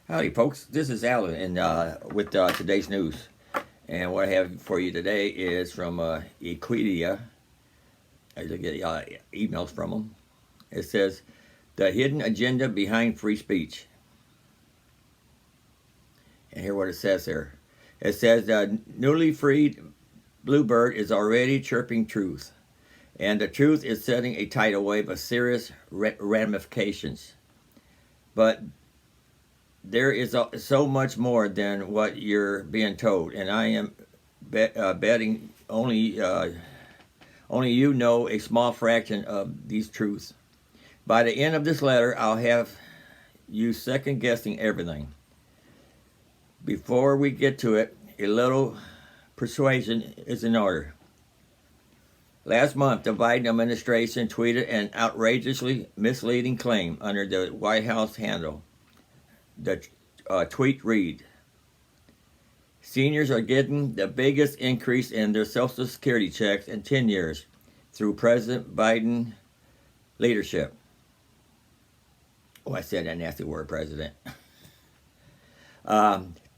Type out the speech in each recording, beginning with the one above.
Howdy, folks. This is Alan, and with today's news. And what I have for you today is from Equidia. I get emails from them. It says, "The hidden agenda behind free speech." And hear what it says there. It says, "The newly freed bluebird is already chirping truth. And the truth is setting a tidal wave of serious ramifications. But there is so much more than what you're being told, and I am betting only you know a small fraction of these truths. By the end of this letter, I'll have you second guessing everything. Before we get to it, a little persuasion is in order. Last month, the Biden administration tweeted an outrageously misleading claim under the White House handle. The tweet read, "Seniors are getting the biggest increase in their Social Security checks in 10 years through President Biden leadership." Oh, I said that nasty word, president.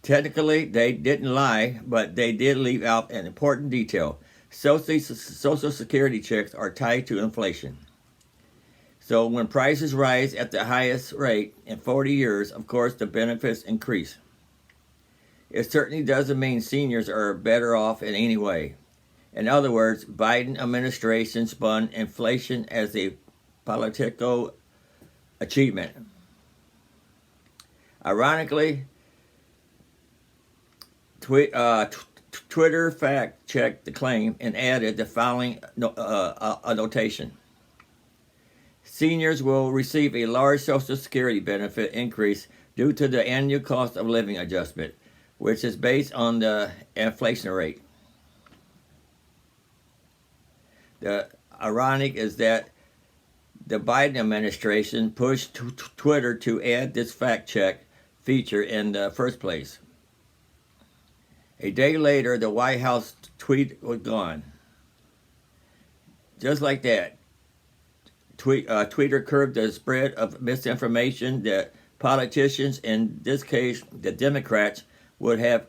Technically, they didn't lie, but they did leave out an important detail. Social Security checks are tied to inflation. So when prices rise at the highest rate in 40 years, of course, the benefits increase. It certainly doesn't mean seniors are better off in any way. In other words, Biden administration spun inflation as a political achievement. Ironically, Twitter fact-checked the claim and added the following notation. Seniors will receive a large Social Security benefit increase due to the annual cost of living adjustment, which is based on the inflation rate. The ironic is that the Biden administration pushed Twitter to add this fact check feature in the first place. A day later, the White House tweet was gone. Just like that. Twitter curbed the spread of misinformation that politicians, in this case the Democrats, would have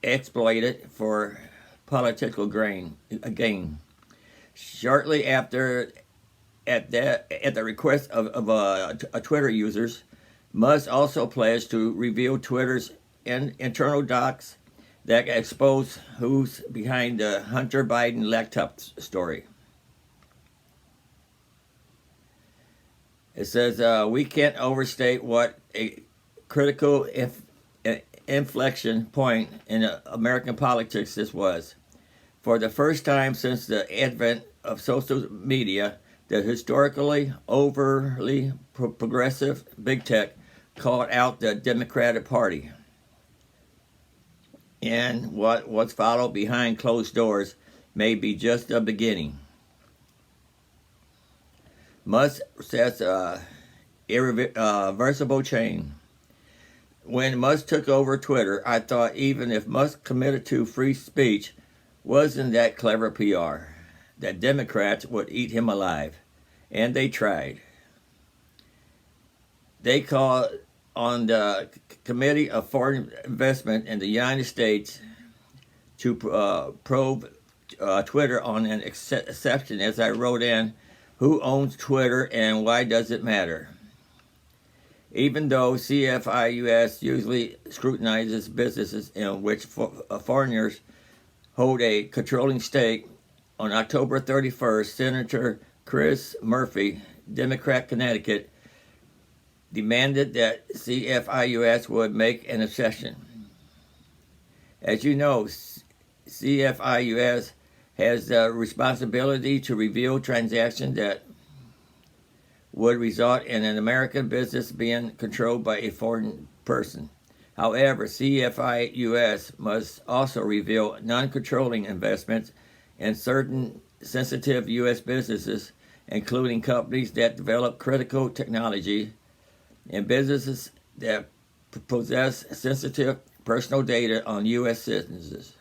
exploited for political gain. Shortly after, at the request of Twitter users, Musk also pledged to reveal Twitter's internal docs that expose who's behind the Hunter Biden laptop story. It says, "We can't overstate what a critical inflection point in American politics this was. For the first time since the advent of social media, the historically overly progressive big tech called out the Democratic Party. And what's followed behind closed doors may be just the beginning." Musk says irreversible change. When Musk took over Twitter, I thought even if Musk committed to free speech, wasn't that clever PR, that Democrats would eat him alive. And they tried. They called on the Committee of Foreign Investment in the United States to probe Twitter on an exception, as I wrote in, "Who owns Twitter and why does it matter?" Even though CFIUS usually scrutinizes businesses in which foreigners hold a controlling stake, on October 31st, Senator Chris Murphy, Democrat, Connecticut, demanded that CFIUS would make an exception. As you know, CFIUS has the responsibility to reveal transactions that would result in an American business being controlled by a foreign person. However, CFIUS must also reveal non-controlling investments in certain sensitive U.S. businesses, including companies that develop critical technology and businesses that possess sensitive personal data on U.S. citizens.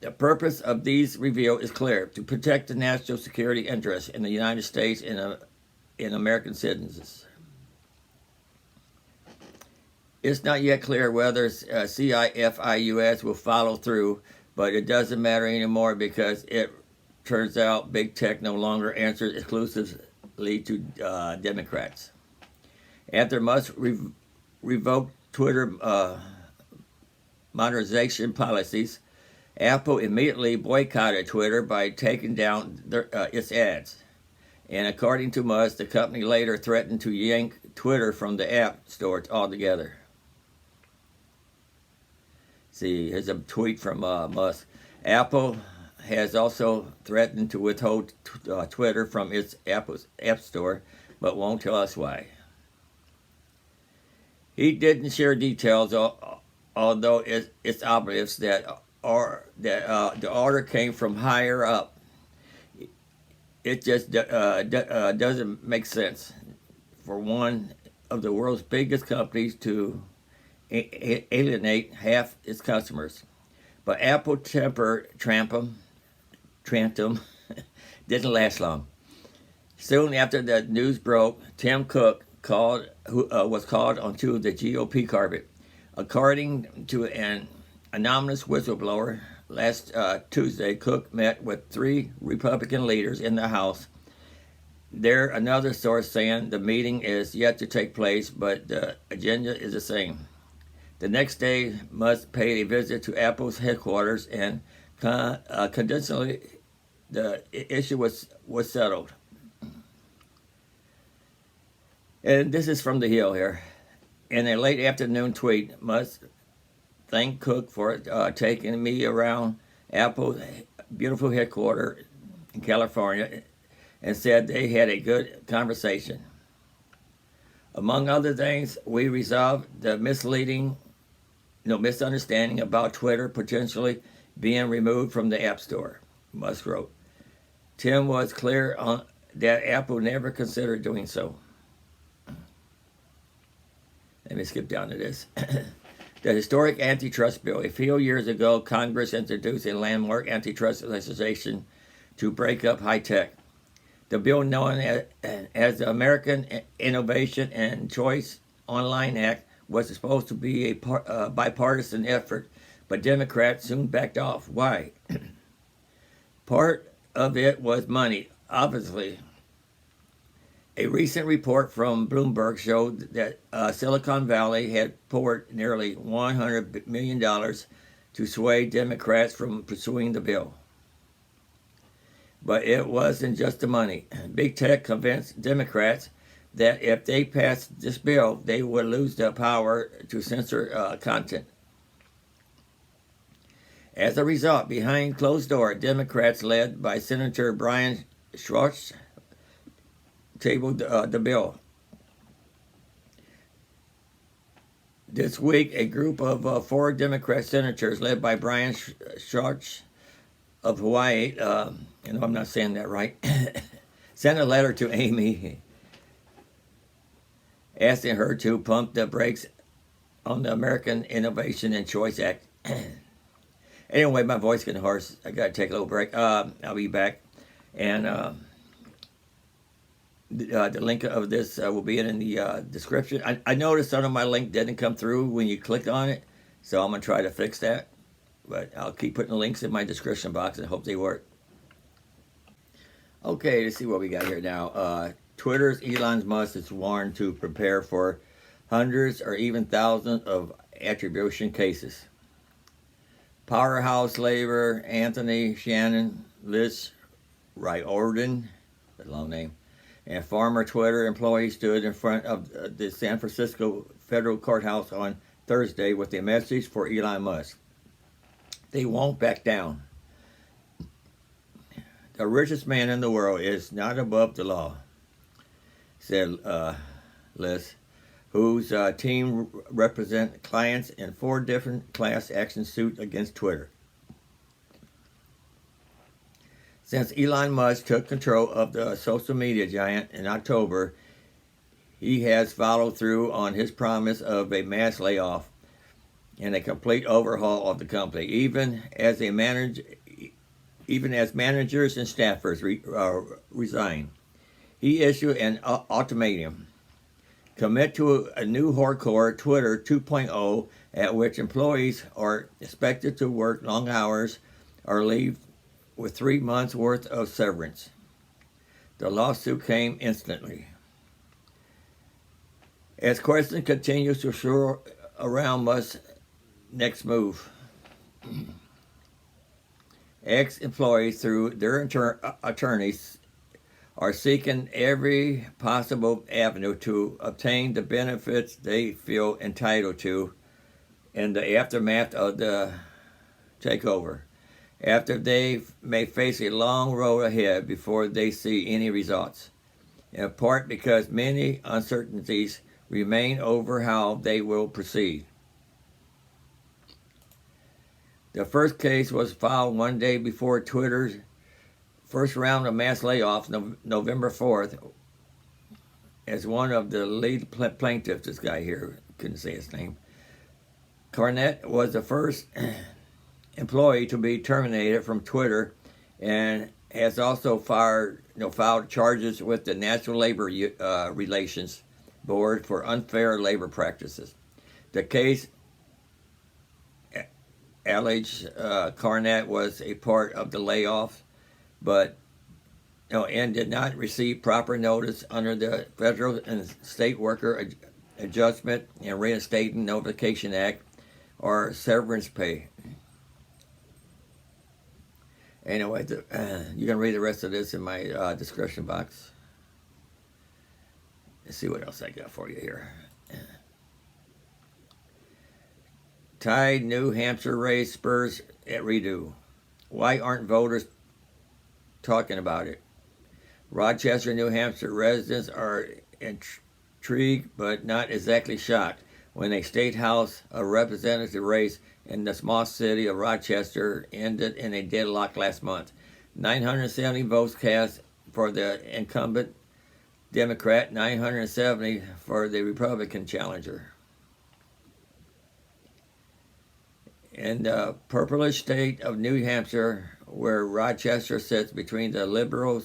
The purpose of these reveals is clear: to protect the national security interests in the United States and in American citizens. It's not yet clear whether CIFIUS will follow through, but it doesn't matter anymore because it turns out big tech no longer answers exclusively to Democrats. After Musk revoked Twitter monetization policies, Apple immediately boycotted Twitter by taking down its ads. And according to Musk, the company later threatened to yank Twitter from the App Store altogether. See, here's a tweet from Musk. Apple has also threatened to withhold Twitter from its App Store, but won't tell us why. He didn't share details, although it's obvious that the order came from higher up. It just doesn't make sense for one of the world's biggest companies to alienate half its customers. But Apple temper tantrum didn't last long. Soon after the news broke, Tim Cook was called onto the GOP carpet. According to an anonymous whistleblower, last Tuesday, Cook met with 3 Republican leaders in the House. There, another source saying the meeting is yet to take place, but the agenda is the same. The next day, Musk paid a visit to Apple's headquarters, and conditionally, the issue was settled. And this is from the Hill here. In a late afternoon tweet, Musk thanked Cook for taking me around Apple's beautiful headquarters in California and said they had a good conversation. Among other things, we resolved the misunderstanding about Twitter potentially being removed from the App Store, Musk wrote. Tim was clear on that Apple never considered doing so. Let me skip down to this. The historic antitrust bill. A few years ago, Congress introduced a landmark antitrust legislation to break up high tech. The bill, known as the American Innovation and Choice Online Act, was supposed to be a bipartisan effort, but Democrats soon backed off. Why? Part of it was money, obviously. A recent report from Bloomberg showed that Silicon Valley had poured nearly $100 million to sway Democrats from pursuing the bill. But it wasn't just the money. Big tech convinced Democrats that if they passed this bill, they would lose the power to censor content. As a result, behind closed doors, Democrats led by Senator Brian Schwartz tabled the bill. This week, a group of 4 Democrat senators led by Brian Schwartz of Hawaii, I'm not saying that right, sent a letter to Amy asking her to pump the brakes on the American Innovation and Choice Act. Anyway, my voice getting hoarse. I got to take a little break. I'll be back. And the link of this will be in the description. I noticed some of my link didn't come through when you clicked on it, so I'm going to try to fix that. But I'll keep putting the links in my description box and hope they work. Okay, let's see what we got here now. Twitter's Elon Musk is warned to prepare for hundreds or even thousands of attribution cases. Powerhouse labor Anthony Shannon, Liz Riordan, a long name, and former Twitter employee stood in front of the San Francisco federal courthouse on Thursday with a message for Elon Musk. They won't back down. The richest man in the world is not above the law, said Liz, whose team represent clients in 4 different class action suits against Twitter. Since Elon Musk took control of the social media giant in October, he has followed through on his promise of a mass layoff and a complete overhaul of the company, even as managers and staffers resign. He issued an ultimatum. commit to a new hardcore Twitter 2.0 at which employees are expected to work long hours or leave with 3 months' worth of severance. The lawsuit came instantly. As questions continue to swirl around Musk's next move, ex-employees, through their attorneys, are seeking every possible avenue to obtain the benefits they feel entitled to in the aftermath of the takeover, after they may face a long road ahead before they see any results, in part because many uncertainties remain over how they will proceed. The first case was filed one day before Twitter's first round of mass layoffs, November 4th, as one of the lead plaintiffs, this guy here, couldn't say his name. Carnett was the first employee to be terminated from Twitter and has also filed charges with the National Labor Relations Board for unfair labor practices. The case alleged Carnett was a part of the layoff, but and did not receive proper notice under the Federal and State Worker Adjustment and Reinstatement Notification Act or severance pay. Anyway, you can read the rest of this in my description box. Let's see what else I got for you here. Tied New Hampshire race, Spurs at redo. Why aren't voters talking about it? Rochester, New Hampshire residents are intrigued but not exactly shocked when a state house of representative race in the small city of Rochester ended in a deadlock last month. 970 votes cast for the incumbent Democrat, 970 for the Republican challenger. In the purplish state of New Hampshire, where Rochester sits between the liberal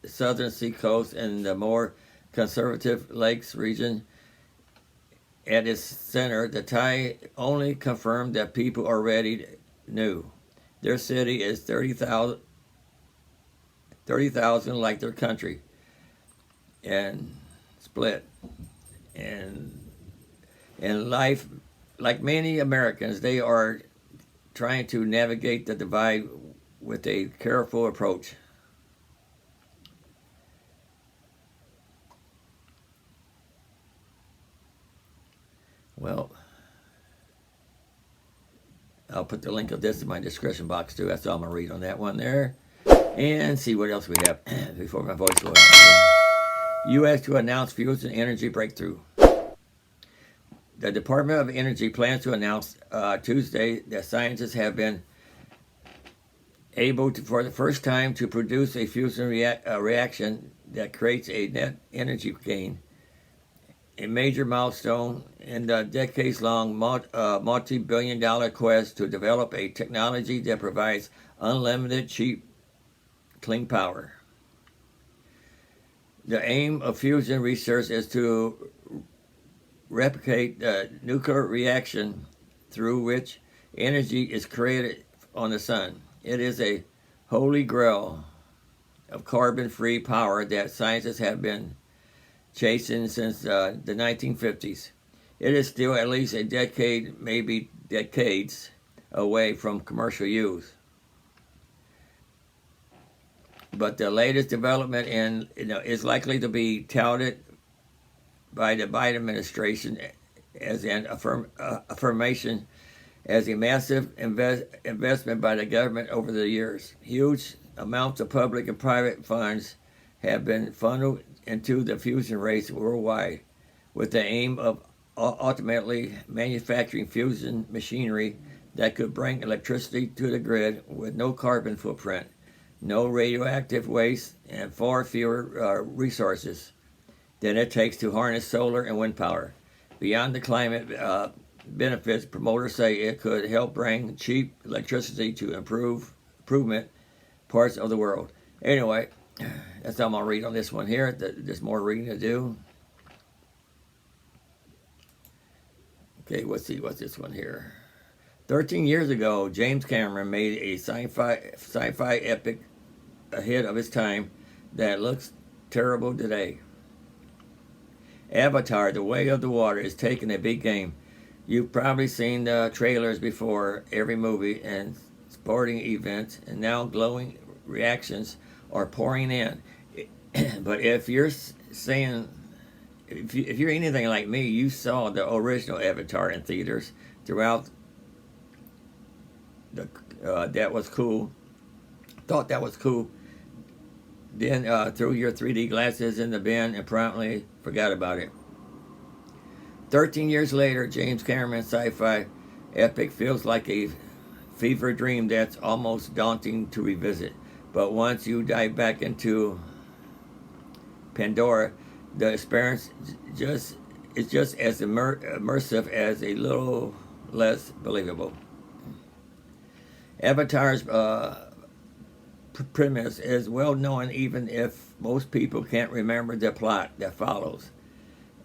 southern seacoast and the more conservative lakes region, at its center, the tie only confirmed that people already knew. Their city is 30,000 like their country, and split. And in life, like many Americans, they are trying to navigate the divide with a careful approach. Well, I'll put the link of this in my description box too. That's all I'm going to read on that one there. And see what else we have before my voice goes out. U.S. to announce fusion energy breakthrough. The Department of Energy plans to announce Tuesday that scientists have been able to, for the first time, to produce a fusion reaction that creates a net energy gain, a major milestone in the decades-long multi-billion-dollar quest to develop a technology that provides unlimited, cheap, clean power. The aim of fusion research is to replicate the nuclear reaction through which energy is created on the sun. It is a holy grail of carbon-free power that scientists have been chasing since the 1950s. It is still at least a decade, maybe decades, away from commercial use. But the latest development is likely to be touted by the Biden administration as an affirmation as a massive investment by the government over the years. Huge amounts of public and private funds have been funneled into the fusion race worldwide with the aim of ultimately manufacturing fusion machinery that could bring electricity to the grid with no carbon footprint, no radioactive waste, and far fewer resources than it takes to harness solar and wind power. Beyond the climate benefits, promoters say it could help bring cheap electricity to improvement parts of the world. Anyway, that's all I'm going to read on this one here. There's more reading to do. Okay, let's see, what's this one here? 13 years ago, James Cameron made a sci-fi epic ahead of its time that looks terrible today. Avatar: The Way of the Water is taking a big game. You've probably seen the trailers before every movie and sporting event, and now glowing reactions are pouring in. But if you're saying, if you're anything like me, you saw the original Avatar in theaters throughout. That was cool. Thought that was cool. Then threw your 3D glasses in the bin and promptly forgot about it. 13 years later, James Cameron's sci-fi epic feels like a fever dream that's almost daunting to revisit. But once you dive back into Pandora, the experience is just as immersive as a little less believable. Avatar's premise is well known, even if most people can't remember the plot that follows.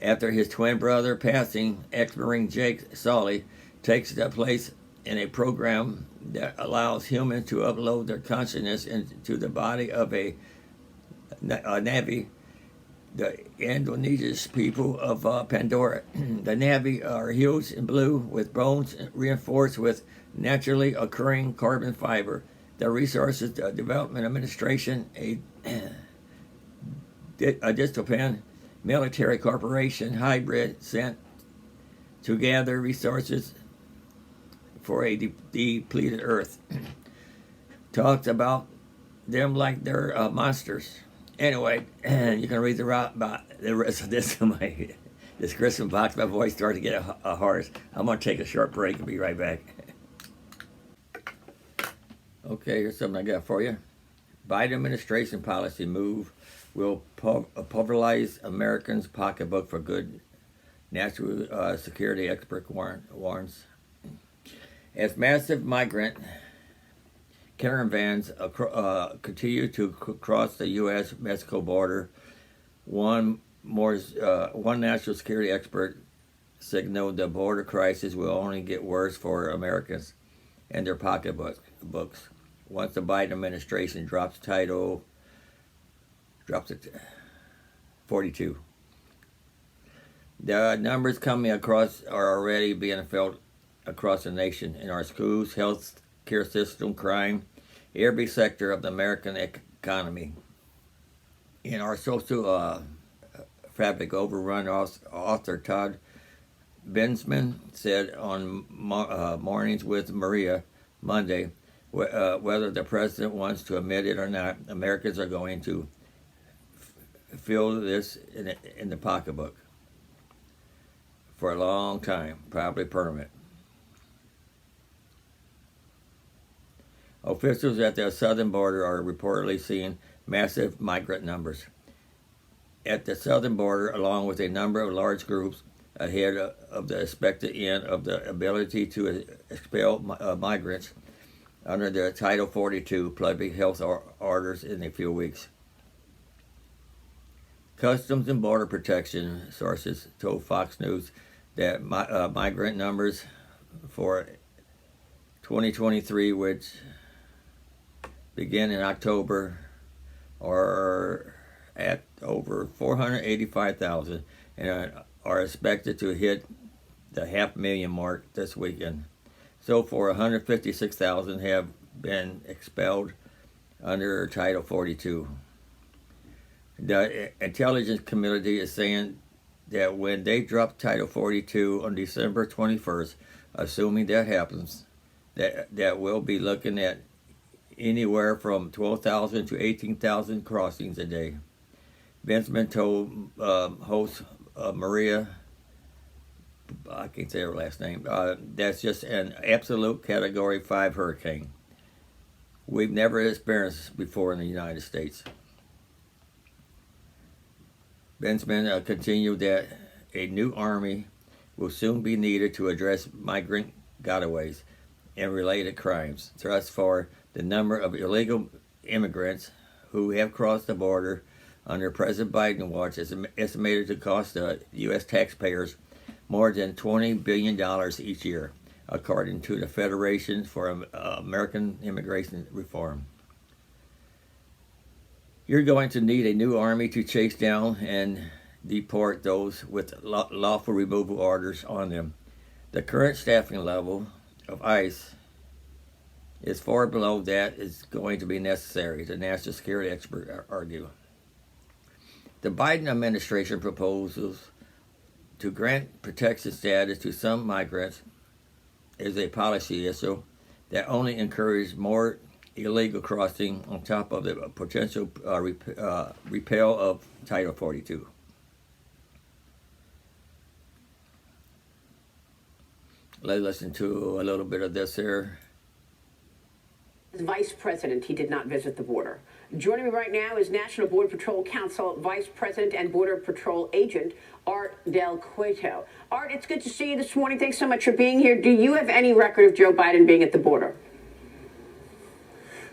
After his twin brother passing, ex-Marine Jake Sully takes the place in a program that allows humans to upload their consciousness into the body of a Navi, the indigenous people of Pandora. The Navi are huge and blue with bones reinforced with naturally occurring carbon fiber. The Resources Development Administration, a dystopian military corporation hybrid sent to gather resources for a depleted Earth. Talks about them like they're monsters. Anyway, you can read the rest of this in my description box. My voice started to get hoarse. I'm going to take a short break and be right back. Okay, here's something I got for you. Biden administration policy move will pulverize Americans' pocketbook for good, national security expert warns. As massive migrant caravans continue to cross the U.S.-Mexico border, one national security expert signaled the border crisis will only get worse for Americans and their pocketbooks once the Biden administration drops Title 42. The numbers coming across are already being felt across the nation in our schools, health care system, crime, every sector of the American economy. In our social fabric, overrun author Todd Bensman said on Mornings with Maria Monday, whether the president wants to admit it or not, Americans are going to feel this in the pocketbook for a long time, probably permanent. Officials at the southern border are reportedly seeing massive migrant numbers. At the southern border, along with a number of large groups ahead of the expected end of the ability to expel migrants under the Title 42 public health orders in a few weeks. Customs and Border Protection sources told Fox News that migrant numbers for 2023, which begin in October, are at over 485,000 and are expected to hit the 500,000 mark this weekend. So far, 156,000 have been expelled under Title 42. The intelligence community is saying that when they drop Title 42 on December 21st, assuming that happens, that we'll be looking at anywhere from 12,000 to 18,000 crossings a day. Benjamin told host Maria, I can't say her last name, that's just an absolute Category 5 hurricane. We've never experienced before in the United States. Benjamin continued that a new army will soon be needed to address migrant gotaways and related crimes. Thus far, the number of illegal immigrants who have crossed the border under President Biden watch is estimated to cost the U.S. taxpayers more than $20 billion each year, according to the Federation for American Immigration Reform. You're going to need a new army to chase down and deport those with lawful removal orders on them. The current staffing level of ICE is far below that is going to be necessary, the national security experts argue. The Biden administration proposes to grant protection status to some migrants is a policy issue that only encourages more illegal crossing on top of the potential repeal of Title 42. Let's listen to a little bit of this here. As Vice President, he did not visit the border. Joining me right now is National Border Patrol Council Vice President and Border Patrol Agent Art Del Cueto. Art, it's good to see you this morning. Thanks so much for being here. Do you have any record of Joe Biden being at the border?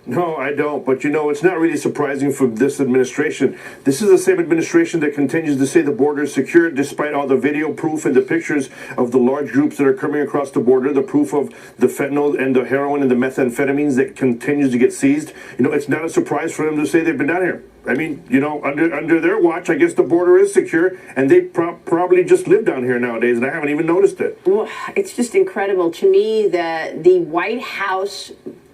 No, I don't. But, it's not really surprising for this administration. This is the same administration that continues to say the border is secure despite all the video proof and the pictures of the large groups that are coming across the border, the proof of the fentanyl and the heroin and the methamphetamines that continues to get seized. It's not a surprise for them to say they've been down here. I mean, under their watch, I guess the border is secure, and they probably just live down here nowadays, and I haven't even noticed it. Well, it's just incredible to me that the White House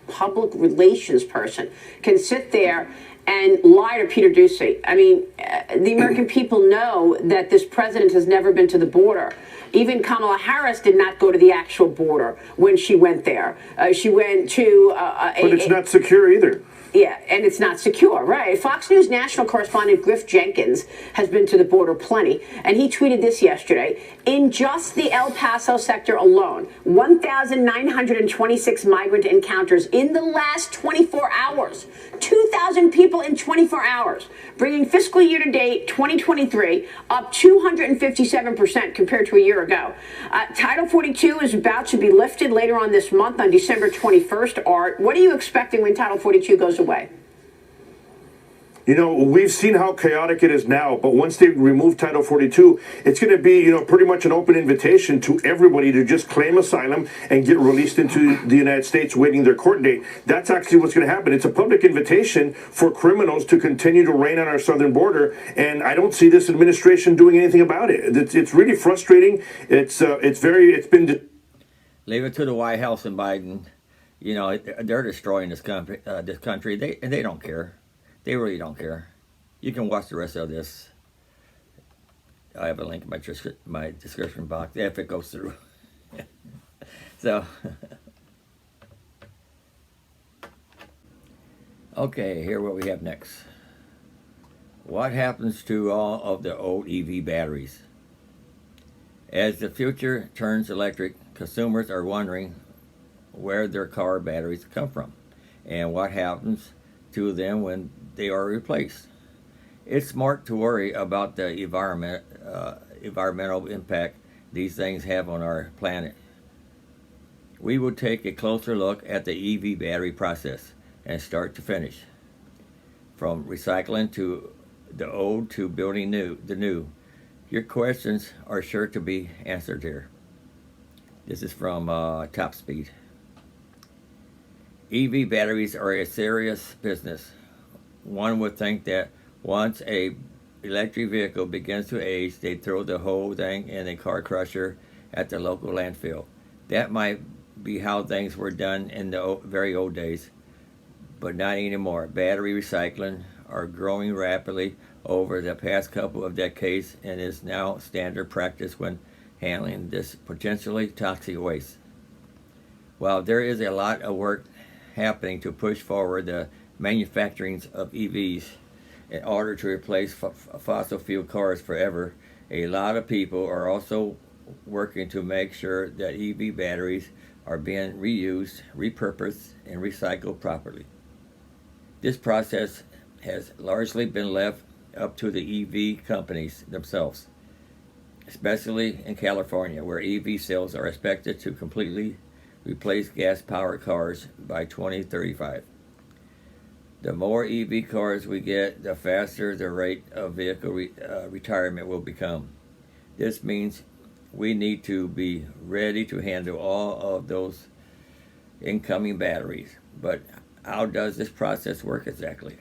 public relations person can sit there and lie to Peter Doocy. I mean, the American people know that this president has never been to the border. Even Kamala Harris did not go to the actual border when she went there. She went to... but it's not secure either. Yeah, and it's not secure, right? Fox News national correspondent Griff Jenkins has been to the border plenty, and he tweeted this yesterday. In just the El Paso sector alone, 1,926 migrant encounters in the last 24 hours. 2,000 people in 24 hours, bringing fiscal year to date 2023 up 257% compared to a year ago. Title 42 is about to be lifted later on this month on December 21st. Art, what are you expecting when Title 42 goes away? We've seen how chaotic it is now, but once they remove Title 42, it's going to be, pretty much an open invitation to everybody to just claim asylum and get released into the United States waiting their court date. That's actually what's going to happen. It's a public invitation for criminals to continue to reign on our southern border, and I don't see this administration doing anything about it. It's really frustrating. It's been... Leave it to the White House and Biden. They're destroying this country. They don't care. They really don't care. You can watch the rest of this. I have a link in my description box if it goes through. So, okay, here what we have next. What happens to all of the old EV batteries? As the future turns electric, consumers are wondering where their car batteries come from and what happens to them when they are replaced. It's smart to worry about the environmental impact these things have on our planet. We will take a closer look at the EV battery process and start to finish, from recycling to the old to building the new. Your questions are sure to be answered here. This is from Top Speed. EV batteries are a serious business. One would think that once a electric vehicle begins to age, they throw the whole thing in a car crusher at the local landfill. That might be how things were done in the very old days, but not anymore. Battery recycling are growing rapidly over the past couple of decades and is now standard practice when handling this potentially toxic waste. While there is a lot of work happening to push forward the manufacturing of EVs in order to replace fossil fuel cars forever, a lot of people are also working to make sure that EV batteries are being reused, repurposed, and recycled properly. This process has largely been left up to the EV companies themselves, especially in California, where EV sales are expected to completely replace gas-powered cars by 2035. The more EV cars we get, the faster the rate of vehicle retirement will become. This means We need to be ready to handle all of those incoming batteries. But how does this process work exactly?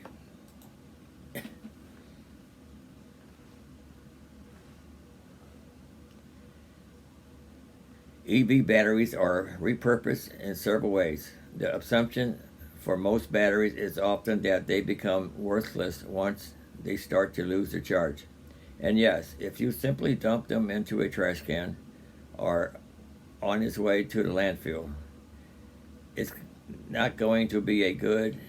EV batteries are repurposed in several ways. The assumption for most batteries is often that they become worthless once they start to lose their charge. And yes, if you simply dump them into a trash can or on its way to the landfill, it's not going to be good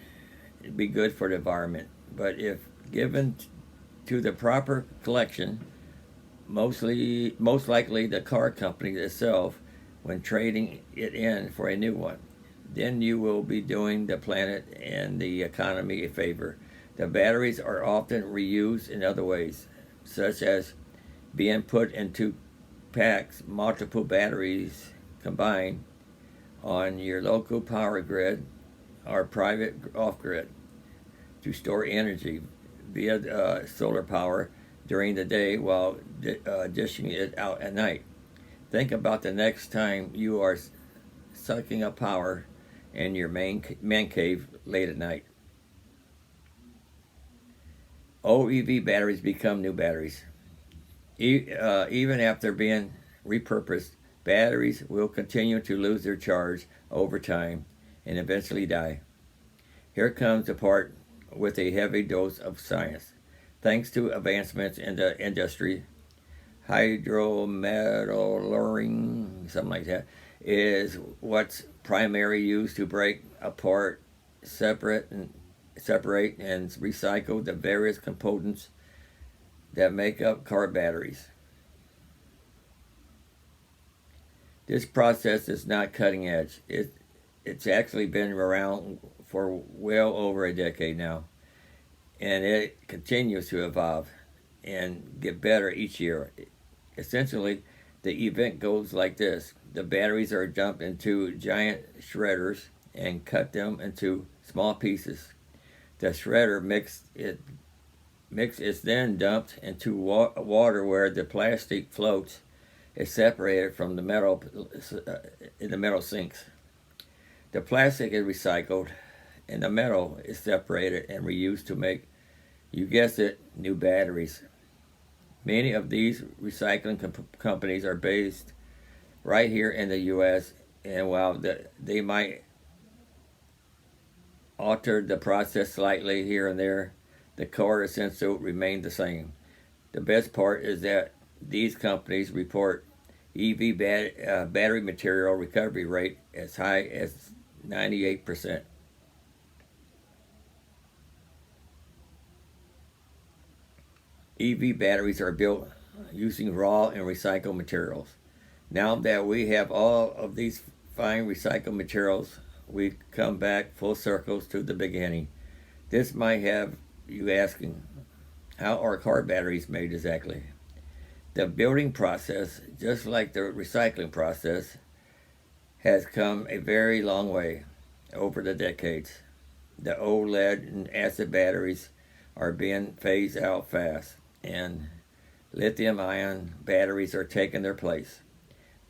for the environment. But if given to the proper collection, most likely the car company itself, when trading it in for a new one, then you will be doing the planet and the economy a favor. The batteries are often reused in other ways, such as being put into packs, multiple batteries combined on your local power grid or private off-grid to store energy via solar power during the day while dishing it out at night. Think about the next time you are sucking up power in your man cave late at night. Old EV batteries become new batteries. Even after being repurposed, batteries will continue to lose their charge over time and eventually die. Here comes the part with a heavy dose of science. Thanks to advancements in the industry, hydrometallurgy, something like that, is what's primarily used to break apart, separate and recycle the various components that make up car batteries. This process is not cutting edge. It's actually been around for well over a decade now, and it continues to evolve and get better each year. Essentially, the event goes like this. The batteries are dumped into giant shredders and cut them into small pieces. The shredder mix is then dumped into water where the plastic floats is separated from the metal in the metal sinks. The plastic is recycled and the metal is separated and reused to make, you guessed it, new batteries. Many of these recycling companies are based right here in the U.S., and while they might alter the process slightly here and there, the core essential remain the same. The best part is that these companies report EV battery material recovery rate as high as 98%. EV batteries are built using raw and recycled materials. Now that we have all of these fine recycled materials, we come back full circles to the beginning. This might have you asking, how are car batteries made exactly? The building process, just like the recycling process, has come a very long way over the decades. The old lead and acid batteries are being phased out fast, and lithium-ion batteries are taking their place.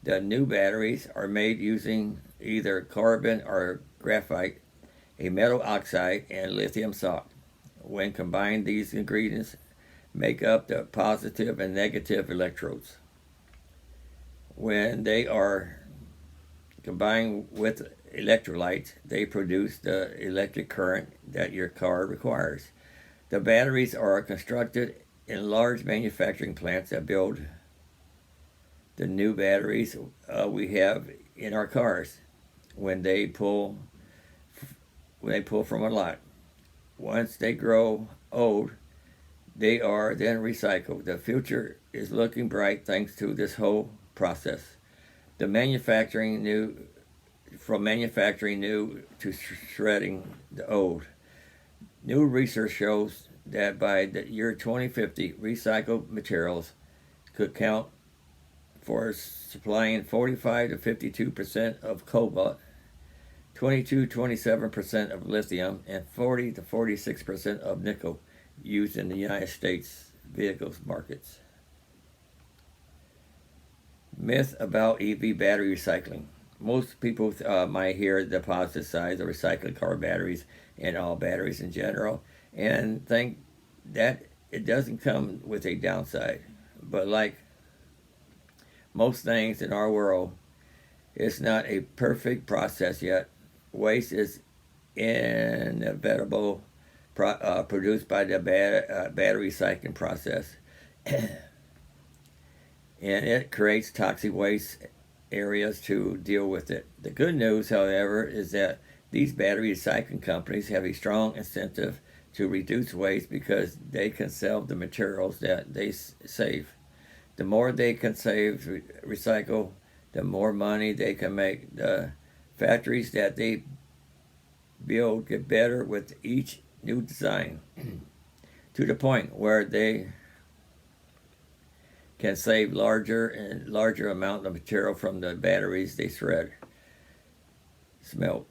The new batteries are made using either carbon or graphite, a metal oxide, and lithium salt. When combined, these ingredients make up the positive and negative electrodes. When they are combined with electrolytes, they produce the electric current that your car requires. The batteries are constructed in large manufacturing plants that build the new batteries we have in our cars when they pull from a lot. Once they grow old, they are then recycled. The future is looking bright thanks to this whole process. From manufacturing new to shredding the old. New research shows that by the year 2050, recycled materials could count for supplying 45 to 52% of cobalt, 27% of lithium, and 40 to 46% of nickel used in the United States vehicles markets. Myth about EV battery recycling. Most people might hear the positive sides of recycled car batteries and all batteries in general and think that it doesn't come with a downside. But like most things in our world, it's not a perfect process yet. Waste is inevitable, produced by the battery recycling process. And it creates toxic waste areas to deal with it. The good news, however, is that these battery recycling companies have a strong incentive to reduce waste because they can sell the materials that they save. The more they can save, recycle, the more money they can make. The factories that they build get better with each new design to the point where they can save larger and larger amount of material from the batteries they shred, smelt,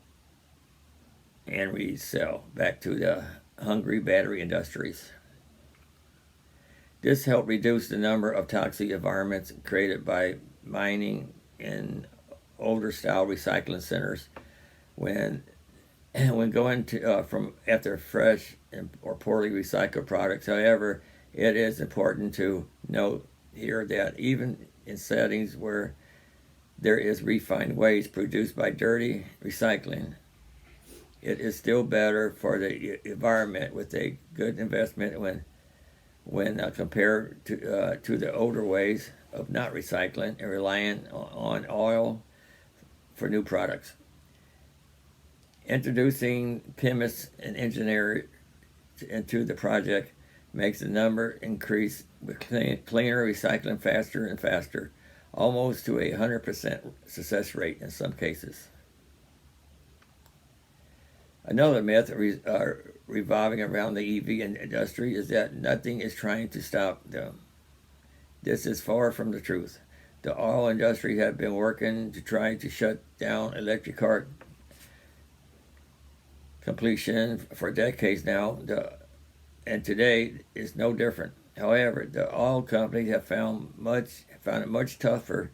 and resell back to the hungry battery industries. This helped reduce the number of toxic environments created by mining in older style recycling centers when going to from after fresh or poorly recycled products. However, it is important to note here that even in settings where there is refined waste produced by dirty recycling, it is still better for the environment with a good investment when compared to the older ways of not recycling and relying on oil for new products. Introducing chemists and engineers into the project makes the number increase with cleaner recycling faster and faster, almost to 100% success rate in some cases. Another myth revolving around the EV industry is that nothing is trying to stop them. This is far from the truth. The oil industry has been working to try to shut down electric car completion for decades now, and today is no different. However, the oil companies have found it much tougher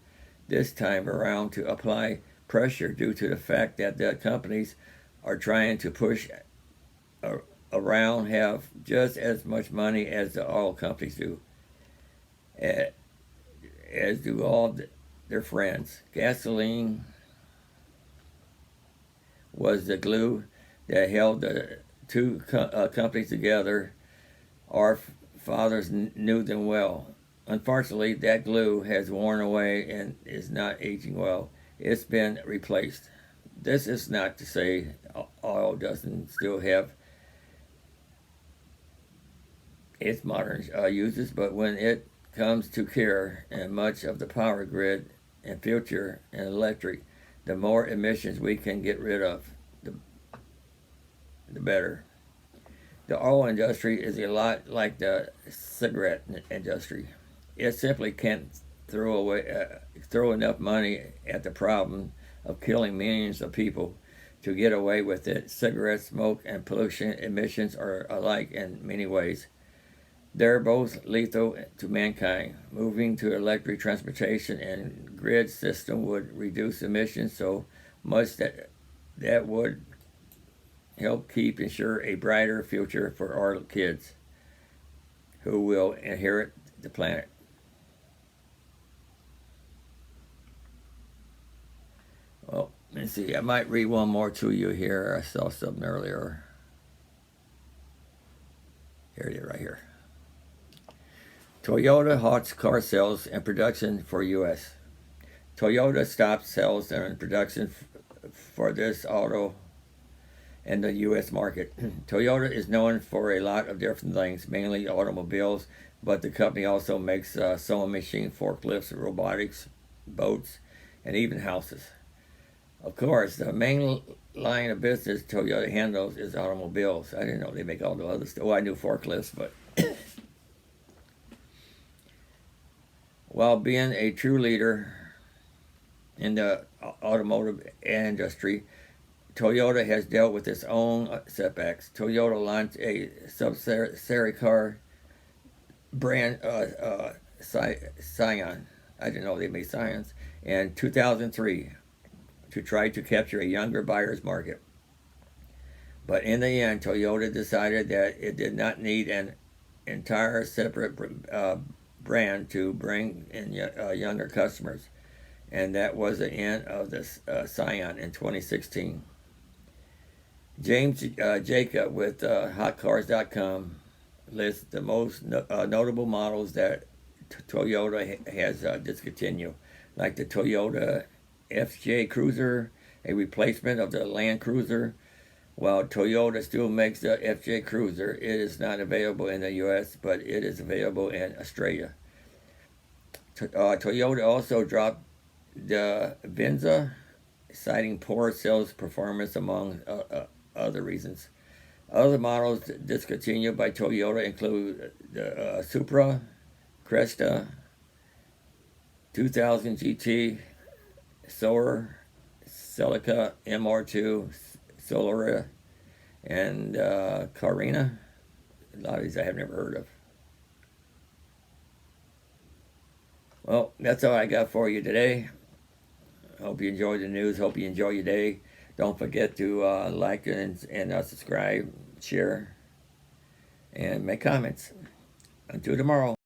this time around to apply pressure due to the fact that the companies are trying to push around have just as much money as the oil companies do, as do all their friends. Gasoline was the glue that held the two companies together. Our fathers knew them well. Unfortunately, that glue has worn away and is not aging well. It's been replaced. This is not to say oil doesn't still have its modern uses, but when it comes to care and much of the power grid and future and electric, the more emissions we can get rid of, the better. The oil industry is a lot like the cigarette industry. It simply can't throw enough money at the problem of killing millions of people to get away with it. Cigarette smoke and pollution emissions are alike in many ways. They're both lethal to mankind. Moving to electric transportation and grid system would reduce emissions so much that would help ensure a brighter future for our kids who will inherit the planet. Well, let's see. I might read one more to you here. I saw something earlier. Here it is right here. Toyota halts car sales and production for U.S. Toyota stopped sales and production for this auto in the U.S. market. Toyota is known for a lot of different things, mainly automobiles, but the company also makes sewing machine, forklifts, robotics, boats, and even houses. Of course, the main line of business Toyota handles is automobiles. I didn't know they make all the other stuff. Well, I knew forklifts, but while being a true leader in the automotive industry, Toyota has dealt with its own setbacks. Toyota launched a sub-series car brand, Scion, I didn't know they made Scions. In 2003, to try to capture a younger buyer's market. But in the end, Toyota decided that it did not need an entire separate brand to bring in younger customers. And that was the end of the Scion in 2016. James Jacob with HotCars.com lists the most notable models that Toyota has discontinued, like the Toyota FJ Cruiser, a replacement of the Land Cruiser. While Toyota still makes the FJ Cruiser, it is not available in the U.S., but it is available in Australia. Toyota also dropped the Venza, citing poor sales performance among other reasons. Other models discontinued by Toyota include the Supra, Cresta, 2000 GT, Soarer, Celica MR2, Solara, and Carina. A lot of these I have never heard of. Well, that's all I got for you today. Hope you enjoyed the news. Hope you enjoy your day. Don't forget to like and subscribe, share, and make comments. Until tomorrow.